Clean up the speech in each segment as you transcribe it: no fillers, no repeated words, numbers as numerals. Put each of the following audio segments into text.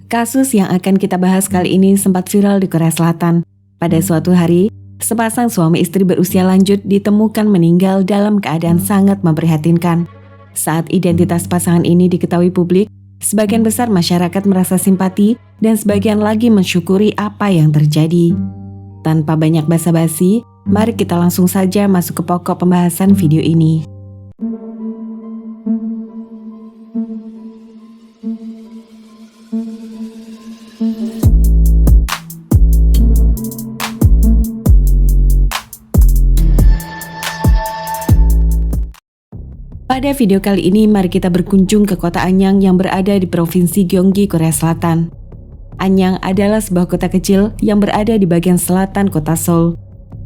Kasus yang akan kita bahas kali ini sempat viral di Korea Selatan. Pada suatu hari, sepasang suami istri berusia lanjut ditemukan meninggal dalam keadaan sangat memprihatinkan. Saat identitas pasangan ini diketahui publik, sebagian besar masyarakat merasa simpati dan sebagian lagi mensyukuri apa yang terjadi. Tanpa banyak basa-basi, mari kita langsung saja masuk ke pokok pembahasan video ini. Pada video kali ini, mari kita berkunjung ke kota Anyang yang berada di Provinsi Gyeonggi, Korea Selatan. Anyang adalah sebuah kota kecil yang berada di bagian selatan kota Seoul.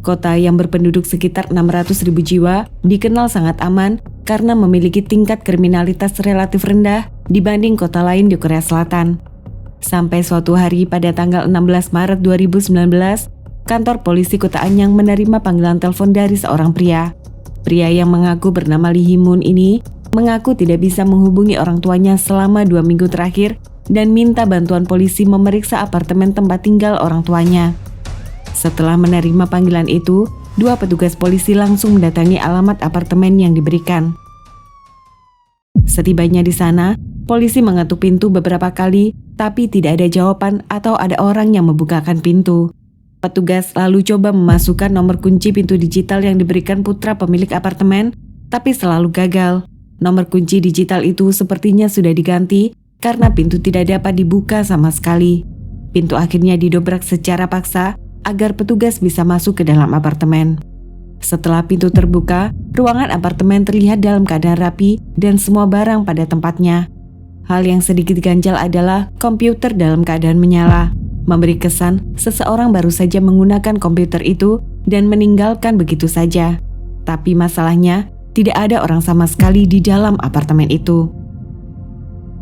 Kota yang berpenduduk sekitar 600.000 jiwa dikenal sangat aman karena memiliki tingkat kriminalitas relatif rendah dibanding kota lain di Korea Selatan. Sampai suatu hari pada tanggal 16 Maret 2019, kantor polisi kota Anyang menerima panggilan telepon dari seorang pria. Pria yang mengaku bernama Lee Hee-moon ini mengaku tidak bisa menghubungi orang tuanya selama 2 minggu terakhir dan minta bantuan polisi memeriksa apartemen tempat tinggal orang tuanya. Setelah menerima panggilan itu, 2 petugas polisi langsung mendatangi alamat apartemen yang diberikan. Setibanya di sana, polisi mengetuk pintu beberapa kali, tapi tidak ada jawaban atau ada orang yang membukakan pintu. Petugas lalu coba memasukkan nomor kunci pintu digital yang diberikan putra pemilik apartemen, tapi selalu gagal. Nomor kunci digital itu sepertinya sudah diganti karena pintu tidak dapat dibuka sama sekali. Pintu akhirnya didobrak secara paksa agar petugas bisa masuk ke dalam apartemen. Setelah pintu terbuka, ruangan apartemen terlihat dalam keadaan rapi dan semua barang pada tempatnya. Hal yang sedikit ganjal adalah komputer dalam keadaan menyala. Memberi kesan seseorang baru saja menggunakan komputer itu dan meninggalkan begitu saja. Tapi masalahnya, tidak ada orang sama sekali di dalam apartemen itu.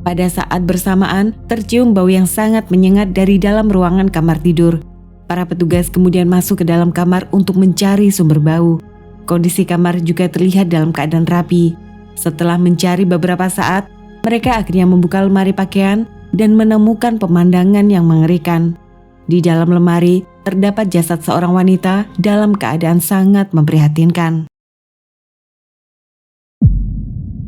Pada saat bersamaan, tercium bau yang sangat menyengat dari dalam ruangan kamar tidur. Para petugas kemudian masuk ke dalam kamar untuk mencari sumber bau. Kondisi kamar juga terlihat dalam keadaan rapi. Setelah mencari beberapa saat, mereka akhirnya membuka lemari pakaian dan menemukan pemandangan yang mengerikan. Di dalam lemari terdapat jasad seorang wanita dalam keadaan sangat memprihatinkan.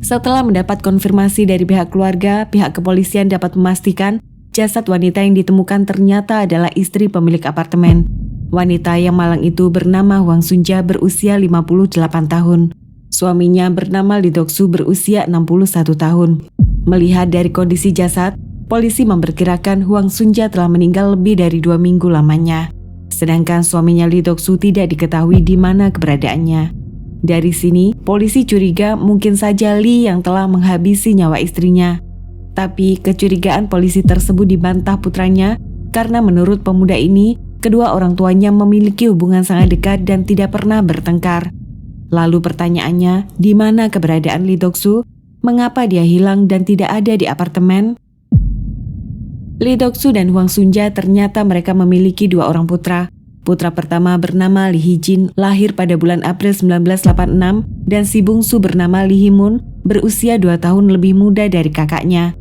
Setelah mendapat konfirmasi dari pihak keluarga, pihak kepolisian dapat memastikan jasad wanita yang ditemukan ternyata adalah istri pemilik apartemen. Wanita yang malang itu bernama Hwang Sun-ja berusia 58 tahun. Suaminya bernama Lee Dok-soo berusia 61 tahun. Melihat dari kondisi jasad, polisi memperkirakan Hwang Sun-ja telah meninggal lebih dari 2 minggu lamanya. Sedangkan suaminya Lee Dok-soo tidak diketahui di mana keberadaannya. Dari sini, polisi curiga mungkin saja Lee yang telah menghabisi nyawa istrinya. Tapi kecurigaan polisi tersebut dibantah putranya karena menurut pemuda ini, kedua orang tuanya memiliki hubungan sangat dekat dan tidak pernah bertengkar. Lalu pertanyaannya, di mana keberadaan Lee Dok-soo? Mengapa dia hilang dan tidak ada di apartemen? Lee Dok-soo dan Hwang Sun-ja ternyata mereka memiliki 2 orang putra. Putra pertama bernama Lee Hee-jin, lahir pada bulan April 1986, dan si bungsu bernama Lee Hee-moon, berusia 2 tahun lebih muda dari kakaknya.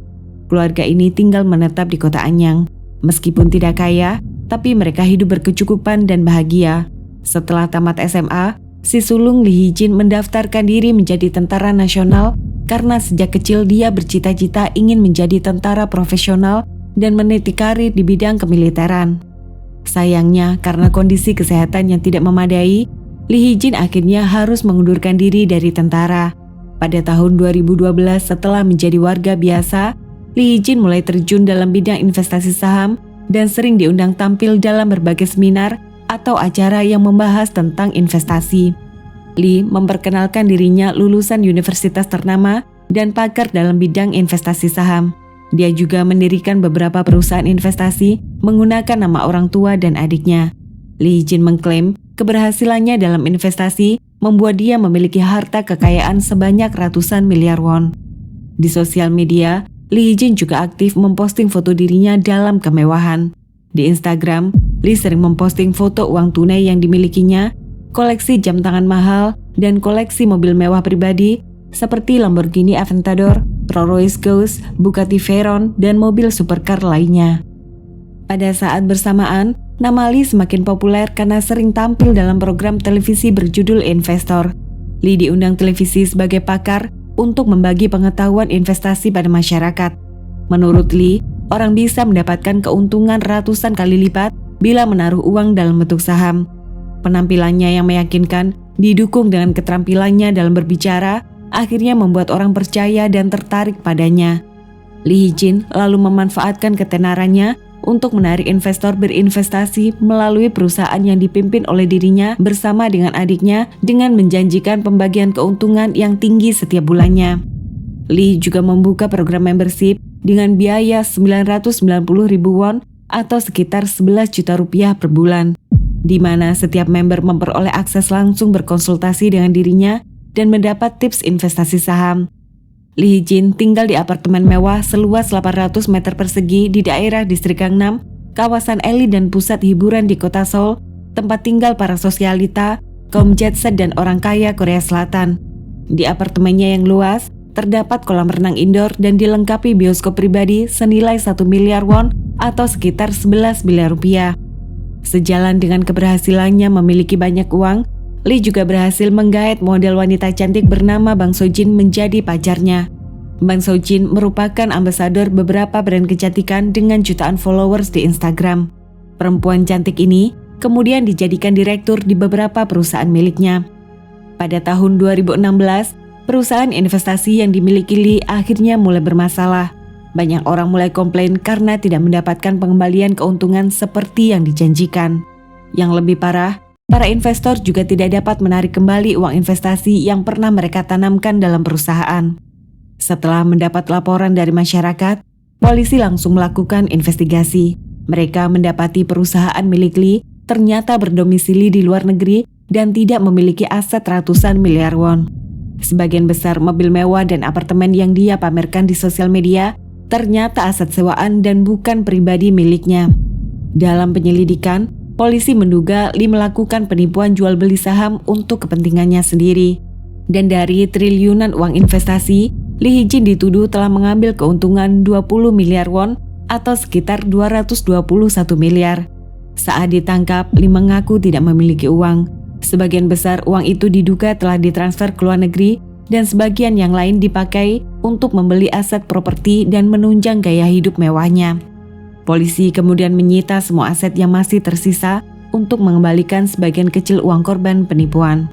Keluarga ini tinggal menetap di kota Anyang. Meskipun tidak kaya, tapi mereka hidup berkecukupan dan bahagia. Setelah tamat SMA, si sulung Lee Hee-jin mendaftarkan diri menjadi tentara nasional karena sejak kecil dia bercita-cita ingin menjadi tentara profesional dan meniti karir di bidang kemiliteran. Sayangnya, karena kondisi kesehatan yang tidak memadai, Lee Hee-jin akhirnya harus mengundurkan diri dari tentara. Pada tahun 2012, setelah menjadi warga biasa, Lee Hee-jin mulai terjun dalam bidang investasi saham dan sering diundang tampil dalam berbagai seminar atau acara yang membahas tentang investasi. Lee memperkenalkan dirinya lulusan universitas ternama dan pakar dalam bidang investasi saham. Dia juga mendirikan beberapa perusahaan investasi menggunakan nama orang tua dan adiknya. Lee Hee-jin mengklaim keberhasilannya dalam investasi membuat dia memiliki harta kekayaan sebanyak ratusan miliar won. Di sosial media, Lee Hee-jin juga aktif memposting foto dirinya dalam kemewahan. Di Instagram, Lee sering memposting foto uang tunai yang dimilikinya, koleksi jam tangan mahal, dan koleksi mobil mewah pribadi seperti Lamborghini Aventador, Rolls-Royce Ghost, Bugatti Veyron, dan mobil supercar lainnya. Pada saat bersamaan, nama Lee semakin populer karena sering tampil dalam program televisi berjudul Investor. Lee diundang televisi sebagai pakar untuk membagi pengetahuan investasi pada masyarakat. Menurut Lee, orang bisa mendapatkan keuntungan ratusan kali lipat bila menaruh uang dalam bentuk saham. Penampilannya yang meyakinkan, didukung dengan keterampilannya dalam berbicara, akhirnya membuat orang percaya dan tertarik padanya. Lee Hee-jin lalu memanfaatkan ketenarannya untuk menarik investor berinvestasi melalui perusahaan yang dipimpin oleh dirinya bersama dengan adiknya dengan menjanjikan pembagian keuntungan yang tinggi setiap bulannya. Lee juga membuka program membership dengan biaya 990.000 won atau sekitar 11 juta rupiah per bulan, di mana setiap member memperoleh akses langsung berkonsultasi dengan dirinya dan mendapat tips investasi saham. Lee Hee-jin tinggal di apartemen mewah seluas 800 meter persegi di daerah Distrik Gangnam, kawasan elit dan pusat hiburan di kota Seoul, tempat tinggal para sosialita, kaum jet set dan orang kaya Korea Selatan. Di apartemennya yang luas, terdapat kolam renang indoor dan dilengkapi bioskop pribadi senilai 1 miliar won atau sekitar 11 miliar rupiah. Sejalan dengan keberhasilannya memiliki banyak uang, Lee juga berhasil menggait model wanita cantik bernama Bang Seo-jin menjadi pacarnya. Bang Seo-jin merupakan ambasador beberapa brand kecantikan dengan jutaan followers di Instagram. Perempuan cantik ini kemudian dijadikan direktur di beberapa perusahaan miliknya. Pada tahun 2016, perusahaan investasi yang dimiliki Lee akhirnya mulai bermasalah. Banyak orang mulai komplain karena tidak mendapatkan pengembalian keuntungan seperti yang dijanjikan. Yang lebih parah, para investor juga tidak dapat menarik kembali uang investasi yang pernah mereka tanamkan dalam perusahaan. Setelah mendapat laporan dari masyarakat, polisi langsung melakukan investigasi. Mereka mendapati perusahaan milik Lee ternyata berdomisili di luar negeri dan tidak memiliki aset ratusan miliar won. Sebagian besar mobil mewah dan apartemen yang dia pamerkan di sosial media ternyata aset sewaan dan bukan pribadi miliknya. Dalam penyelidikan, polisi menduga Lee melakukan penipuan jual beli saham untuk kepentingannya sendiri. Dan dari triliunan uang investasi, Lee Hee-jin dituduh telah mengambil keuntungan 20 miliar won atau sekitar 221 miliar. Saat ditangkap, Lee mengaku tidak memiliki uang. Sebagian besar uang itu diduga telah ditransfer ke luar negeri dan sebagian yang lain dipakai untuk membeli aset properti dan menunjang gaya hidup mewahnya. Polisi kemudian menyita semua aset yang masih tersisa untuk mengembalikan sebagian kecil uang korban penipuan.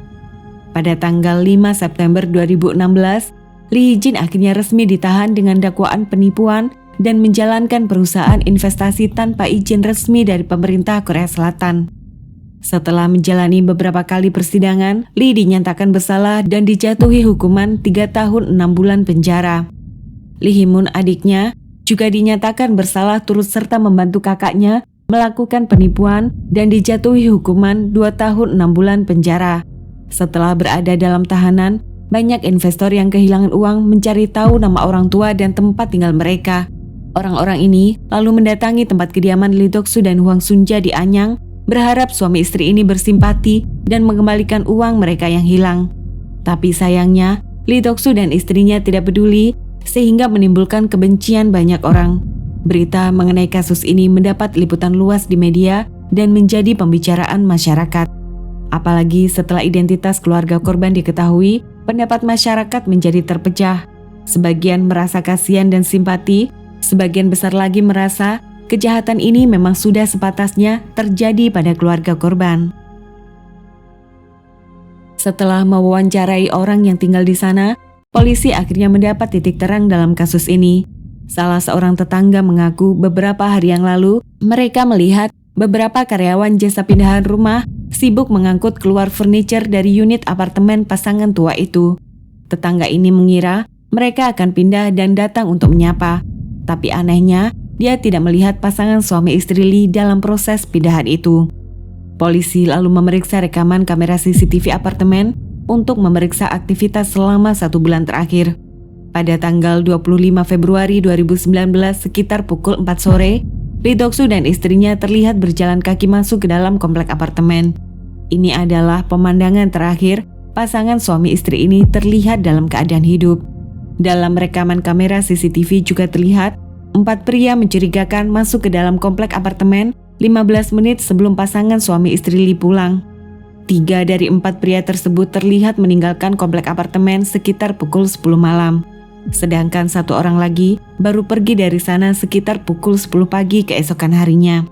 Pada tanggal 5 September 2016, Lee Hee-jin akhirnya resmi ditahan dengan dakwaan penipuan dan menjalankan perusahaan investasi tanpa izin resmi dari pemerintah Korea Selatan. Setelah menjalani beberapa kali persidangan, Lee dinyatakan bersalah dan dijatuhi hukuman 3 tahun 6 bulan penjara. Lee Hee-moon, adiknya, juga dinyatakan bersalah turut serta membantu kakaknya melakukan penipuan dan dijatuhi hukuman 2 tahun 6 bulan penjara. Setelah berada dalam tahanan, banyak investor yang kehilangan uang mencari tahu nama orang tua dan tempat tinggal mereka. Orang-orang ini lalu mendatangi tempat kediaman Lee Dok-soo dan Hwang Sun-ja di Anyang, berharap suami istri ini bersimpati dan mengembalikan uang mereka yang hilang. Tapi sayangnya, Lee Dok-soo dan istrinya tidak peduli, sehingga menimbulkan kebencian banyak orang. Berita mengenai kasus ini mendapat liputan luas di media dan menjadi pembicaraan masyarakat. Apalagi setelah identitas keluarga korban diketahui, pendapat masyarakat menjadi terpecah. Sebagian merasa kasihan dan simpati, sebagian besar lagi merasa kejahatan ini memang sudah sepatasnya terjadi pada keluarga korban. Setelah mewawancarai orang yang tinggal di sana, polisi akhirnya mendapat titik terang dalam kasus ini. Salah seorang tetangga mengaku beberapa hari yang lalu, mereka melihat beberapa karyawan jasa pindahan rumah sibuk mengangkut keluar furniture dari unit apartemen pasangan tua itu. Tetangga ini mengira mereka akan pindah dan datang untuk menyapa. Tapi anehnya, dia tidak melihat pasangan suami istri Lee dalam proses pindahan itu. Polisi lalu memeriksa rekaman kamera CCTV apartemen untuk memeriksa aktivitas selama 1 bulan terakhir. Pada tanggal 25 Februari 2019 sekitar pukul 4 sore, Lee Dok-soo dan istrinya terlihat berjalan kaki masuk ke dalam komplek apartemen. Ini adalah pemandangan terakhir pasangan suami istri ini terlihat dalam keadaan hidup. Dalam rekaman kamera CCTV juga terlihat 4 pria mencurigakan masuk ke dalam komplek apartemen 15 menit sebelum pasangan suami istri Lee pulang. 3 dari 4 pria tersebut terlihat meninggalkan komplek apartemen sekitar pukul 10 malam. Sedangkan 1 orang lagi baru pergi dari sana sekitar pukul 10 pagi keesokan harinya.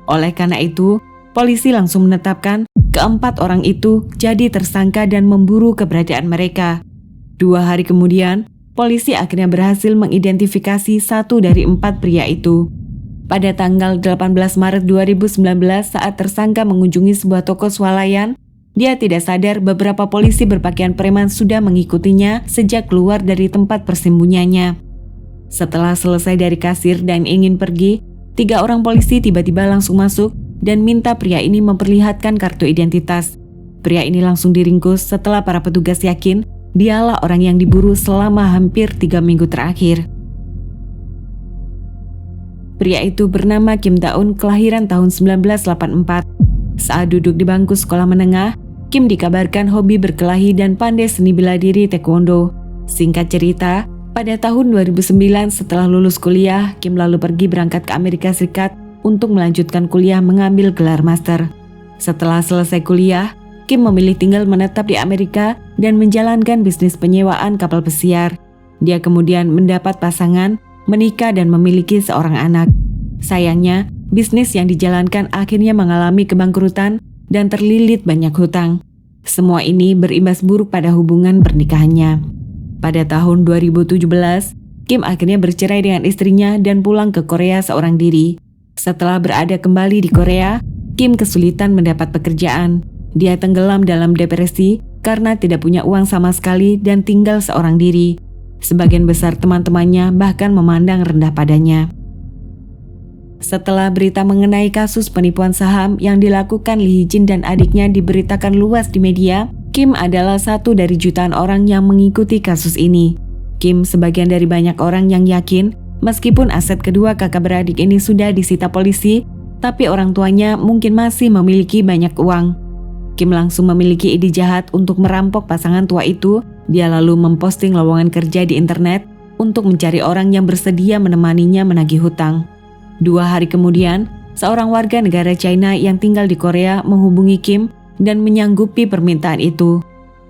Oleh karena itu, polisi langsung menetapkan keempat orang itu jadi tersangka dan memburu keberadaan mereka. 2 hari kemudian, polisi akhirnya berhasil mengidentifikasi 1 dari 4 pria itu. Pada tanggal 18 Maret 2019 saat tersangka mengunjungi sebuah toko swalayan, dia tidak sadar beberapa polisi berpakaian preman sudah mengikutinya sejak keluar dari tempat persembunyiannya. Setelah selesai dari kasir dan ingin pergi, 3 orang polisi tiba-tiba langsung masuk dan minta pria ini memperlihatkan kartu identitas. Pria ini langsung diringkus setelah para petugas yakin dialah orang yang diburu selama hampir 3 minggu terakhir. Pria itu bernama Kim Daun, kelahiran tahun 1984. Saat duduk di bangku sekolah menengah, Kim dikabarkan hobi berkelahi dan pandai seni bela diri taekwondo. Singkat cerita, pada tahun 2009 setelah lulus kuliah, Kim lalu pergi berangkat ke Amerika Serikat untuk melanjutkan kuliah mengambil gelar master. Setelah selesai kuliah, Kim memilih tinggal menetap di Amerika dan menjalankan bisnis penyewaan kapal pesiar. Dia kemudian mendapat pasangan, menikah dan memiliki seorang anak. Sayangnya, bisnis yang dijalankan akhirnya mengalami kebangkrutan dan terlilit banyak hutang. Semua ini berimbas buruk pada hubungan pernikahannya. Pada tahun 2017, Kim akhirnya bercerai dengan istrinya dan pulang ke Korea seorang diri. Setelah berada kembali di Korea, Kim kesulitan mendapat pekerjaan. Dia tenggelam dalam depresi karena tidak punya uang sama sekali dan tinggal seorang diri. Sebagian besar teman-temannya bahkan memandang rendah padanya. Setelah berita mengenai kasus penipuan saham yang dilakukan Lee Hee-jin dan adiknya diberitakan luas di media, Kim adalah satu dari jutaan orang yang mengikuti kasus ini. Kim sebagian dari banyak orang yang yakin meskipun aset kedua kakak beradik ini sudah disita polisi, tapi orang tuanya mungkin masih memiliki banyak uang. Kim langsung memiliki ide jahat untuk merampok pasangan tua itu. Dia lalu memposting lowongan kerja di internet untuk mencari orang yang bersedia menemaninya menagih hutang. 2 hari kemudian, seorang warga negara China yang tinggal di Korea menghubungi Kim dan menyanggupi permintaan itu.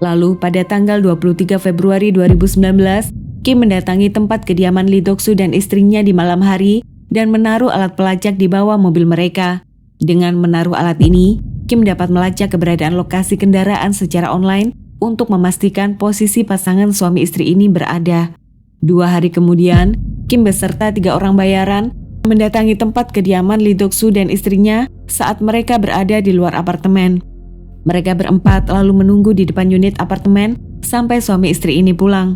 Lalu pada tanggal 23 Februari 2019, Kim mendatangi tempat kediaman Lee Dok-soo dan istrinya di malam hari dan menaruh alat pelacak di bawah mobil mereka. Dengan menaruh alat ini, Kim dapat melacak keberadaan lokasi kendaraan secara online untuk memastikan posisi pasangan suami istri ini berada. 2 hari kemudian, Kim beserta 3 orang bayaran mendatangi tempat kediaman Lee Dok-soo dan istrinya saat mereka berada di luar apartemen. Mereka berempat lalu menunggu di depan unit apartemen sampai suami istri ini pulang.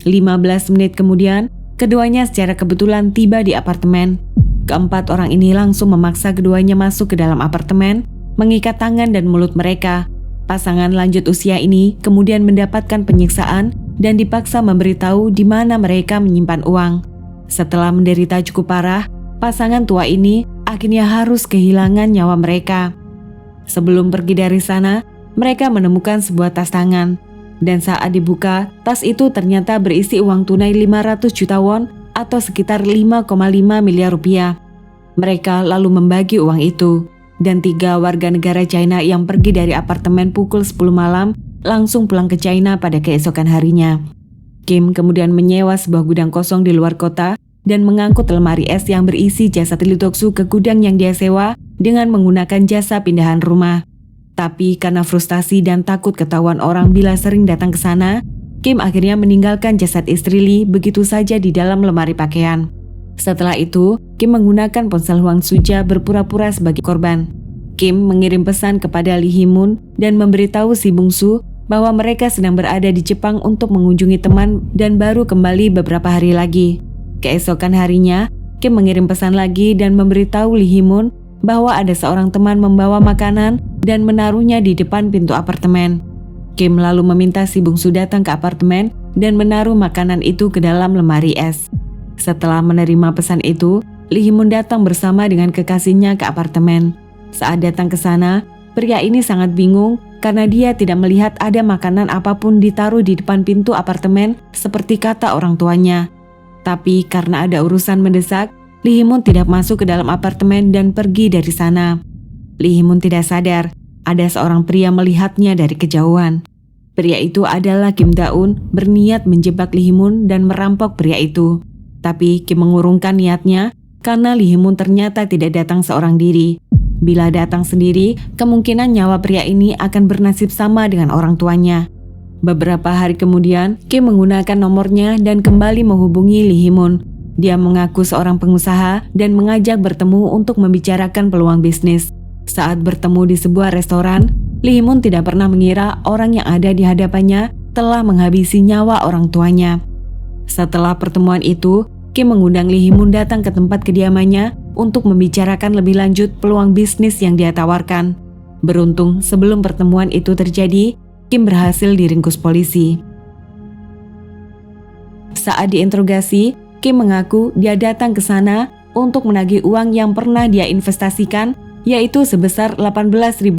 15 menit kemudian, keduanya secara kebetulan tiba di apartemen. Keempat orang ini langsung memaksa keduanya masuk ke dalam apartemen, mengikat tangan dan mulut mereka. Pasangan lanjut usia ini kemudian mendapatkan penyiksaan dan dipaksa memberitahu di mana mereka menyimpan uang. Setelah menderita cukup parah, pasangan tua ini akhirnya harus kehilangan nyawa mereka. Sebelum pergi dari sana, mereka menemukan sebuah tas tangan. Dan saat dibuka, tas itu ternyata berisi uang tunai 500 juta won atau sekitar 5,5 miliar rupiah. Mereka lalu membagi uang itu. Dan 3 warga negara China yang pergi dari apartemen pukul 10 malam langsung pulang ke China pada keesokan harinya. Kim kemudian menyewa sebuah gudang kosong di luar kota dan mengangkut lemari es yang berisi jasad Lee Dok-soo ke gudang yang dia sewa dengan menggunakan jasa pindahan rumah. Tapi karena frustasi dan takut ketahuan orang bila sering datang ke sana, Kim akhirnya meninggalkan jasad istri Lee begitu saja di dalam lemari pakaian. Setelah itu, Kim menggunakan ponsel Hwang Suja berpura-pura sebagai korban. Kim mengirim pesan kepada Lee Hee-moon dan memberitahu si bungsu bahwa mereka sedang berada di Jepang untuk mengunjungi teman dan baru kembali beberapa hari lagi. Keesokan harinya, Kim mengirim pesan lagi dan memberitahu Lee Hee-moon bahwa ada seorang teman membawa makanan dan menaruhnya di depan pintu apartemen. Kim lalu meminta si bungsu datang ke apartemen dan menaruh makanan itu ke dalam lemari es. Setelah menerima pesan itu, Lee Hee-moon datang bersama dengan kekasihnya ke apartemen. Saat datang ke sana, pria ini sangat bingung karena dia tidak melihat ada makanan apapun ditaruh di depan pintu apartemen seperti kata orang tuanya. Tapi karena ada urusan mendesak, Lee Hee-moon tidak masuk ke dalam apartemen dan pergi dari sana. Lee Hee-moon tidak sadar ada seorang pria melihatnya dari kejauhan. Pria itu adalah Kim Da-eun berniat menjebak Lee Hee-moon dan merampok pria itu. Tapi Kim mengurungkan niatnya karena Lee Hee-moon ternyata tidak datang seorang diri. Bila datang sendiri, kemungkinan nyawa pria ini akan bernasib sama dengan orang tuanya. Beberapa hari kemudian, Kim menggunakan nomornya dan kembali menghubungi Lee Hee-moon. Dia mengaku seorang pengusaha dan mengajak bertemu untuk membicarakan peluang bisnis. Saat bertemu di sebuah restoran, Lee Hee-moon tidak pernah mengira orang yang ada di hadapannya telah menghabisi nyawa orang tuanya. Setelah pertemuan itu, Kim mengundang Lee Hee-moon datang ke tempat kediamannya untuk membicarakan lebih lanjut peluang bisnis yang dia tawarkan. Beruntung, sebelum pertemuan itu terjadi, Kim berhasil diringkus polisi. Saat diinterogasi, Kim mengaku dia datang ke sana untuk menagih uang yang pernah dia investasikan, yaitu sebesar $18.000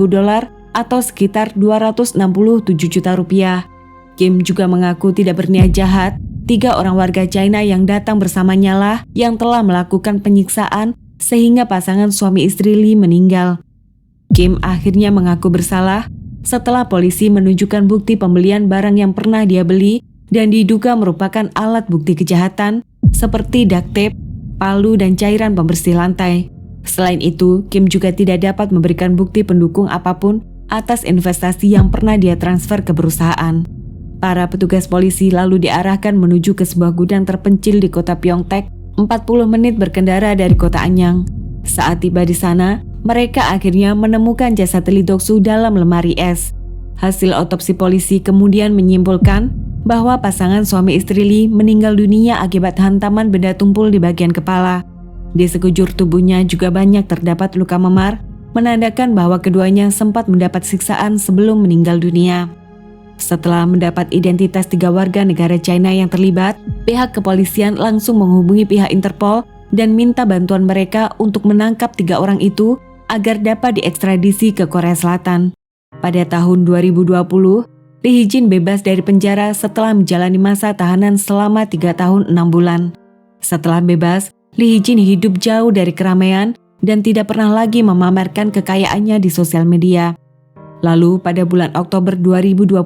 atau sekitar 267 juta rupiah. Kim juga mengaku tidak berniat jahat. 3 orang warga China yang datang bersamanya lah yang telah melakukan penyiksaan sehingga pasangan suami istri Lee meninggal. Kim akhirnya mengaku bersalah setelah polisi menunjukkan bukti pembelian barang yang pernah dia beli dan diduga merupakan alat bukti kejahatan seperti duct tape, palu, dan cairan pembersih lantai. Selain itu, Kim juga tidak dapat memberikan bukti pendukung apapun atas investasi yang pernah dia transfer ke perusahaan. Para petugas polisi lalu diarahkan menuju ke sebuah gudang terpencil di kota Pyeongtaek, 40 menit berkendara dari kota Anyang. Saat tiba di sana, mereka akhirnya menemukan jasad Lee Dok-soo dalam lemari es. Hasil otopsi polisi kemudian menyimpulkan bahwa pasangan suami istri Lee meninggal dunia akibat hantaman benda tumpul di bagian kepala. Di sekujur tubuhnya juga banyak terdapat luka memar, menandakan bahwa keduanya sempat mendapat siksaan sebelum meninggal dunia. Setelah mendapat identitas 3 warga negara China yang terlibat, pihak kepolisian langsung menghubungi pihak Interpol dan minta bantuan mereka untuk menangkap 3 orang itu agar dapat diekstradisi ke Korea Selatan. Pada tahun 2020, Lee Hee-jin bebas dari penjara setelah menjalani masa tahanan selama 3 tahun 6 bulan. Setelah bebas, Lee Hee-jin hidup jauh dari keramaian dan tidak pernah lagi memamerkan kekayaannya di sosial media. Lalu pada bulan Oktober 2021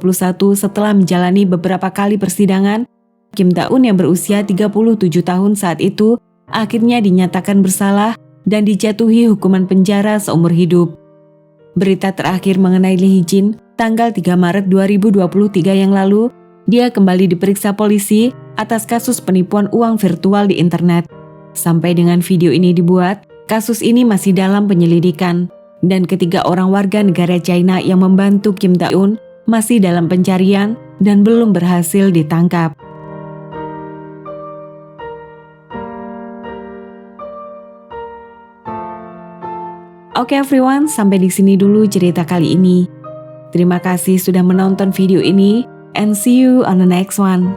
setelah menjalani beberapa kali persidangan, Kim Da-eun yang berusia 37 tahun saat itu akhirnya dinyatakan bersalah dan dijatuhi hukuman penjara seumur hidup. Berita terakhir mengenai Lee Hee-jin, tanggal 3 Maret 2023 yang lalu, dia kembali diperiksa polisi atas kasus penipuan uang virtual di internet. Sampai dengan video ini dibuat, kasus ini masih dalam penyelidikan. Dan ketiga orang warga negara China yang membantu Kim Da-eun masih dalam pencarian dan belum berhasil ditangkap. Oke everyone, sampai di sini dulu cerita kali ini. Terima kasih sudah menonton video ini and see you on the next one.